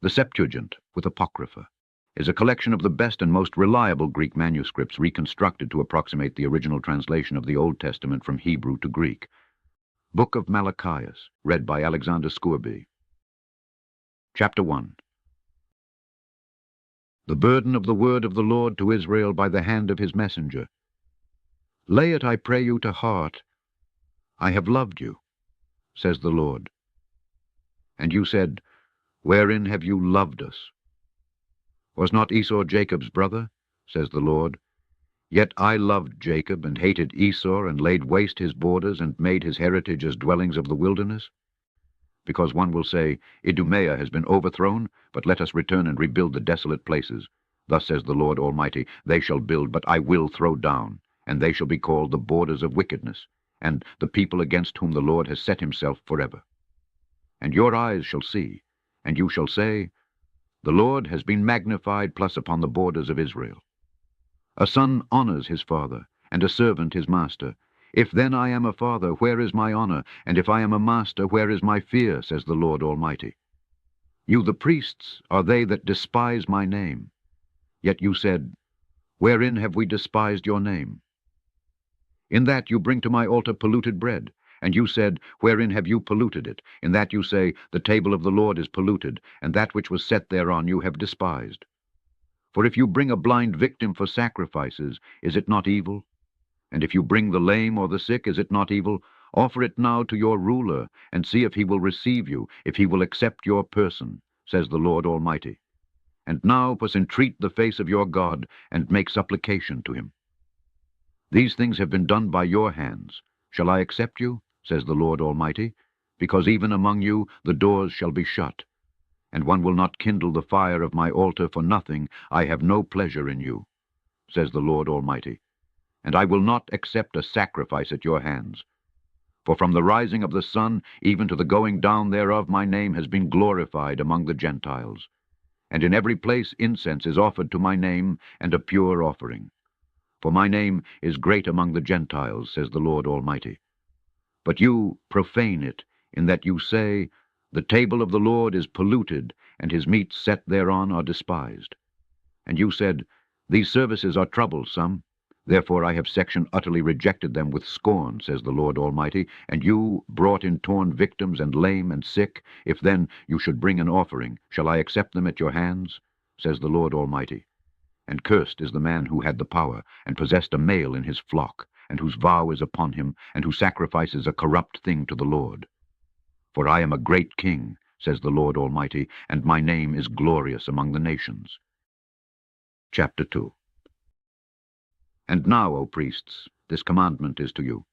The Septuagint, with Apocrypha, is a collection of the best and most reliable Greek manuscripts reconstructed to approximate the original translation of the Old Testament from Hebrew to Greek. Book of Malachias, read by Alexander Scourby. Chapter 1. The burden of the word of the Lord to Israel by the hand of his messenger. Lay it, I pray you, to heart. I have loved you, says the Lord. And you said, Wherein have you loved us? Was not Esau Jacob's brother, says the Lord? Yet I loved Jacob, and hated Esau, and laid waste his borders, and made his heritage as dwellings of the wilderness. Because one will say, Idumea has been overthrown, but let us return and rebuild the desolate places. Thus says the Lord Almighty, They shall build, but I will throw down, and they shall be called the borders of wickedness, and the people against whom the Lord has set himself forever. And your eyes shall see, and you shall say, The Lord has been magnified plus upon the borders of Israel. A son honors his father, and a servant his master. If then I am a father, where is my honor? And if I am a master, where is my fear? Says the Lord Almighty. You the priests are they that despise my name. Yet you said, Wherein have we despised your name? In that you bring to my altar polluted bread. And you said, Wherein have you polluted it? In that you say, The table of the Lord is polluted, and that which was set thereon you have despised. For if you bring a blind victim for sacrifices, is it not evil? And if you bring the lame or the sick, is it not evil? Offer it now to your ruler, and see if he will receive you, if he will accept your person, says the Lord Almighty. And now must entreat the face of your God, and make supplication to him. These things have been done by your hands. Shall I accept you? Says the Lord Almighty, because even among you the doors shall be shut, and one will not kindle the fire of my altar for nothing. I have no pleasure in you, says the Lord Almighty, and I will not accept a sacrifice at your hands. For from the rising of the sun even to the going down thereof my name has been glorified among the Gentiles, and in every place incense is offered to my name, and a pure offering. For my name is great among the Gentiles, says the Lord Almighty. But you profane it, in that you say, The table of the Lord is polluted, and his meats set thereon are despised. And you said, These services are troublesome. Therefore I have utterly rejected them with scorn, says the Lord Almighty. And you brought in torn victims, and lame and sick. If then you should bring an offering, shall I accept them at your hands? Says the Lord Almighty. And cursed is the man who had the power, and possessed a male in his flock, and whose vow is upon him, and who sacrifices a corrupt thing to the Lord. For I am a great king, says the Lord Almighty, and my name is glorious among the nations. Chapter 2. And now, O priests, this commandment is to you.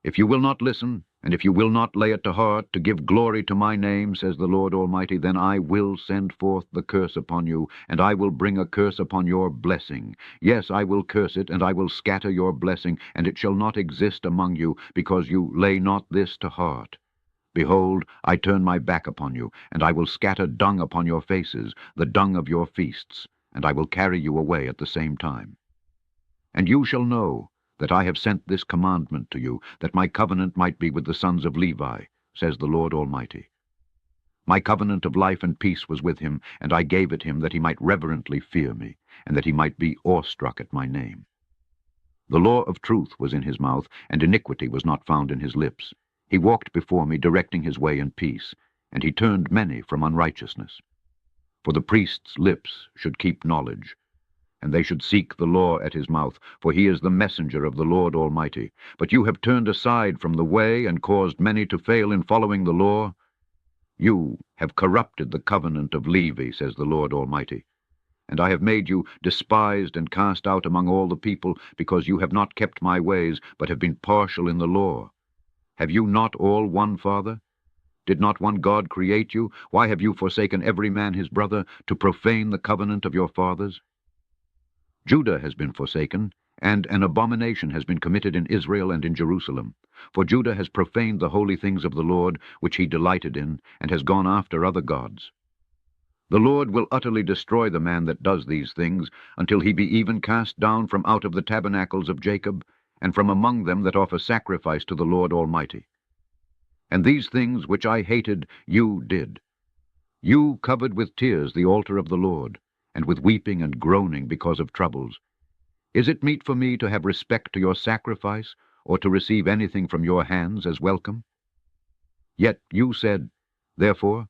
If you will not listen, and if you will not lay it to heart, to give glory to my name, says the Lord Almighty, then I will send forth the curse upon you, and I will bring a curse upon your blessing. Yes, I will curse it, and I will scatter your blessing, and it shall not exist among you, because you lay not this to heart. Behold, I turn my back upon you, and I will scatter dung upon your faces, the dung of your feasts, and I will carry you away at the same time. And you shall know that I have sent this commandment to you, that my covenant might be with the sons of Levi, says the Lord Almighty. My covenant of life and peace was with him, and I gave it him that he might reverently fear me, and that he might be awestruck at my name. The law of truth was in his mouth, and iniquity was not found in his lips. He walked before me, directing his way in peace, and he turned many from unrighteousness. For the priest's lips should keep knowledge, and they should seek the law at his mouth, for he is the messenger of the Lord Almighty. But you have turned aside from the way, and caused many to fail in following the law. You have corrupted the covenant of Levi, says the Lord Almighty. And I have made you despised and cast out among all the people, because you have not kept my ways, but have been partial in the law. Have you not all one Father? Did not one God create you? Why have you forsaken every man his brother, to profane the covenant of your fathers? Judah has been forsaken, and an abomination has been committed in Israel and in Jerusalem. For Judah has profaned the holy things of the Lord, which he delighted in, and has gone after other gods. The Lord will utterly destroy the man that does these things, until he be even cast down from out of the tabernacles of Jacob, and from among them that offer sacrifice to the Lord Almighty. And these things which I hated you did. You covered with tears the altar of the Lord, and with weeping and groaning because of troubles. Is it meet for me to have respect to your sacrifice, or to receive anything from your hands as welcome? Yet you said, therefore,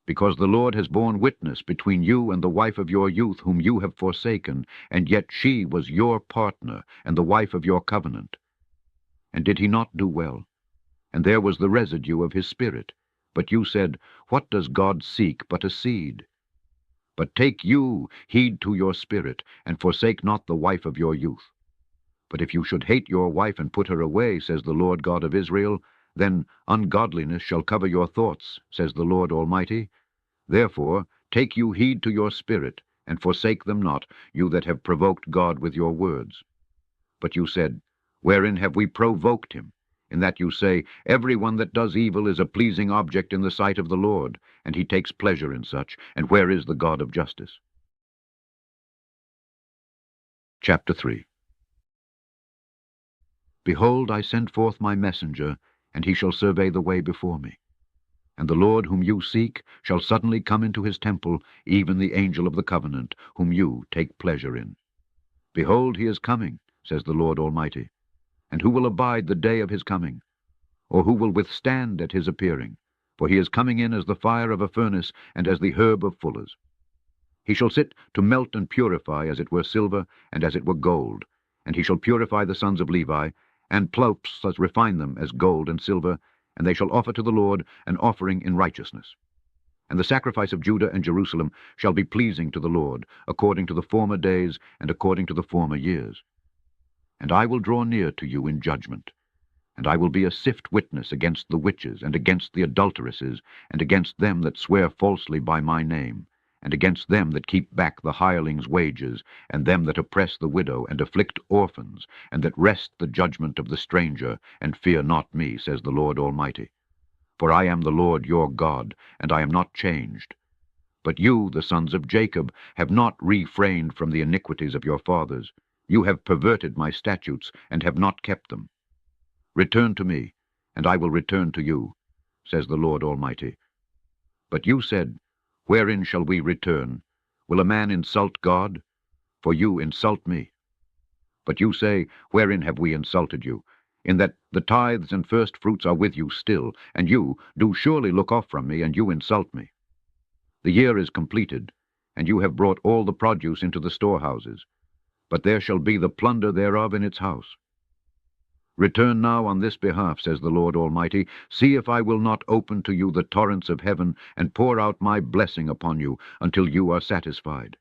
because the Lord has borne witness between you and the wife of your youth whom you have forsaken, and yet she was your partner and the wife of your covenant. And did he not do well? And there was the residue of his spirit. But you said, what does God seek but a seed? But take you heed to your spirit, and forsake not the wife of your youth. But if you should hate your wife and put her away, says the Lord God of Israel, then ungodliness shall cover your thoughts, says the Lord Almighty. Therefore take you heed to your spirit, and forsake them not, you that have provoked God with your words. But you said, wherein have we provoked him? In that you say, every one that does evil is a pleasing object in the sight of the Lord, and he takes pleasure in such, and where is the God of justice? Chapter 3. Behold, I send forth my messenger, and he shall survey the way before me. And the Lord whom you seek shall suddenly come into his temple, even the angel of the covenant, whom you take pleasure in. Behold, he is coming, says the Lord Almighty. And who will abide the day of his coming? Or who will withstand at his appearing? For he is coming in as the fire of a furnace, and as the herb of fullers. He shall sit to melt and purify as it were silver, and as it were gold. And he shall purify the sons of Levi, and ploughs refine them as gold and silver, and they shall offer to the Lord an offering in righteousness. And the sacrifice of Judah and Jerusalem shall be pleasing to the Lord, according to the former days and according to the former years. And I will draw near to you in judgment, and I will be a sift witness against the witches, and against the adulteresses, and against them that swear falsely by my name, and against them that keep back the hireling's wages, and them that oppress the widow, and afflict orphans, and that wrest the judgment of the stranger, and fear not me, says the Lord Almighty. For I am the Lord your God, and I am not changed. But you, the sons of Jacob, have not refrained from the iniquities of your fathers. You have perverted my statutes, and have not kept them. Return to me, and I will return to you, says the Lord Almighty. But you said, wherein shall we return? Will a man insult God? For you insult me. But you say, wherein have we insulted you? In that the tithes and first fruits are with you still, and you do surely look off from me, and you insult me. The year is completed, and you have brought all the produce into the storehouses, but there shall be the plunder thereof in its house. Return now on this behalf, says the Lord Almighty. See if I will not open to you the torrents of heaven, and pour out my blessing upon you, until you are satisfied.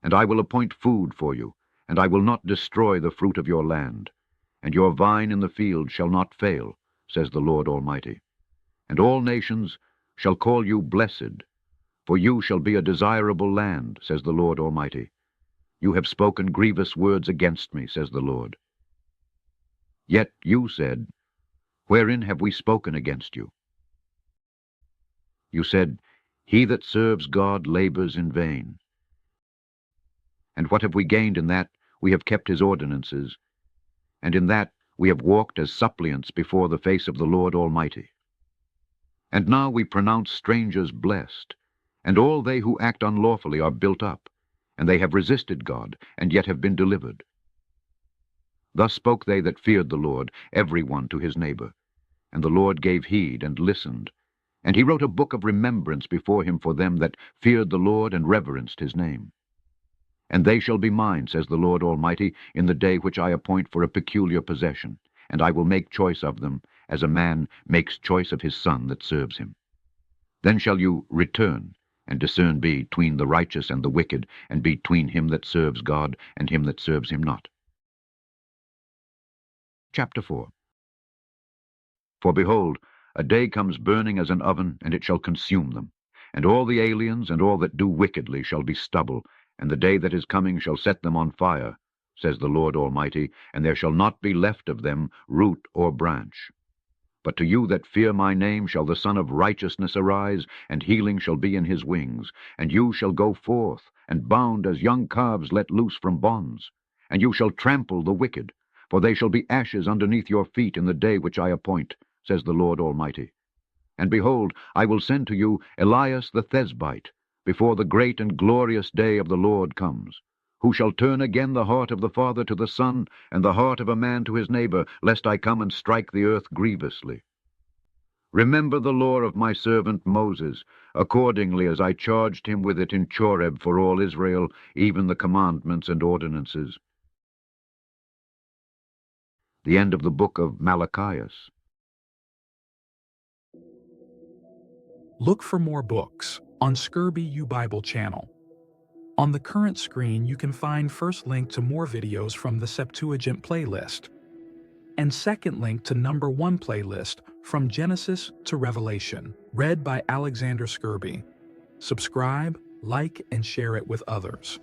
And I will appoint food for you, and I will not destroy the fruit of your land. And your vine in the field shall not fail, says the Lord Almighty. And all nations shall call you blessed, for you shall be a desirable land, says the Lord Almighty. You have spoken grievous words against me, says the Lord. Yet you said, wherein have we spoken against you? You said, he that serves God labors in vain. And what have we gained in that? We have kept his ordinances, and in that we have walked as suppliants before the face of the Lord Almighty. And now we pronounce strangers blessed, and all they who act unlawfully are built up, and they have resisted God, and yet have been delivered. Thus spoke they that feared the Lord, every one to his neighbor. And the Lord gave heed and listened, and he wrote a book of remembrance before him for them that feared the Lord and reverenced his name. And they shall be mine, says the Lord Almighty, in the day which I appoint for a peculiar possession, and I will make choice of them, as a man makes choice of his son that serves him. Then shall you return, and discern between the righteous and the wicked, and between him that serves God and him that serves him not. Chapter 4. For behold, a day comes burning as an oven, and it shall consume them. And all the aliens and all that do wickedly shall be stubble, and the day that is coming shall set them on fire, says the Lord Almighty, and there shall not be left of them root or branch. But to you that fear my name shall the Son of Righteousness arise, and healing shall be in his wings. And you shall go forth, and bound as young calves let loose from bonds. And you shall trample the wicked, for they shall be ashes underneath your feet in the day which I appoint, says the Lord Almighty. And behold, I will send to you Elias the Thesbite, before the great and glorious day of the Lord comes, who shall turn again the heart of the father to the son, and the heart of a man to his neighbor, lest I come and strike the earth grievously. Remember the law of my servant Moses, accordingly as I charged him with it in Choreb for all Israel, even the commandments and ordinances. The end of the book of Malachias. Look for more books on Scourby U Bible channel. On the current screen, you can find first link to more videos from the Septuagint playlist, and second link to number 1 playlist from Genesis to Revelation, read by Alexander Scourby. Subscribe, like, and share it with others.